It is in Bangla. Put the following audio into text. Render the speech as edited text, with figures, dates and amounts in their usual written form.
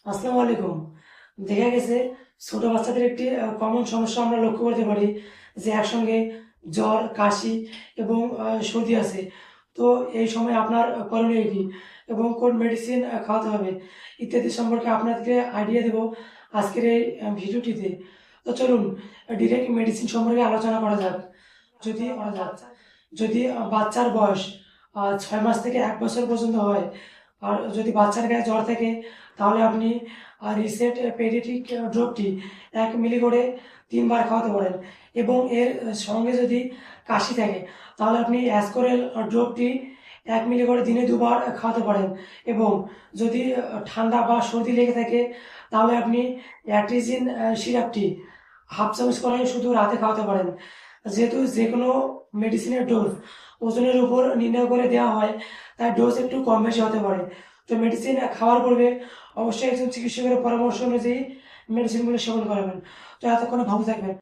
আসসালামু আলাইকুম। দেখা গেছে ছোট বাচ্চাদের একটি কমন সমস্যা আমরা লক্ষ্য করতে পারি যে একসঙ্গে জ্বর, কাশি এবং সর্দি আছে। তো এই সময় আপনার করণীয় কি এবং কোন মেডিসিন খাওয়াতে হবে ইত্যাদি সম্পর্কে আপনাদেরকে আইডিয়া দেব আজকের এই ভিডিওটিতে। তো চলুন ডিরেক্ট মেডিসিন সম্পর্কে আলোচনা করা যাক। যদি বাচ্চার বয়স 6 মাস থেকে 1 বছর পর্যন্ত হয়, আর যদি বাচ্চার গায়ে জ্বর থাকে, তাহলে আপনি রিসেট পেডিয়াট্রিক ড্রপটি 1 মিলি করে 3 বার খাওয়াতে পারেন। এবং এর সঙ্গে যদি কাশি থাকে, তাহলে আপনি অ্যাসকোরেল ড্রপটি 1 মিলি করে দিনে 2 বার খাওয়াতে পারেন। এবং যদি ঠান্ডা বা সর্দি লেগে থাকে, তাহলে আপনি অ্যাট্রিজিন সিরাপটি 1/2 চামচ করে শুধু রাতে খাওয়াতে পারেন। যেহেতু যে কোনো মেডিসিনের ডোজ ওজনের উপর নির্ণয় করে দেওয়া হয়, তাই ডোজ একটু কম বেশি হতে পারে। তো মেডিসিন খাওয়ার পূর্বে অবশ্যই একজন চিকিৎসকের পরামর্শ অনুযায়ী মেডিসিনগুলো সেবন করাবেন। তো এতক্ষণে ভালো থাকবেন।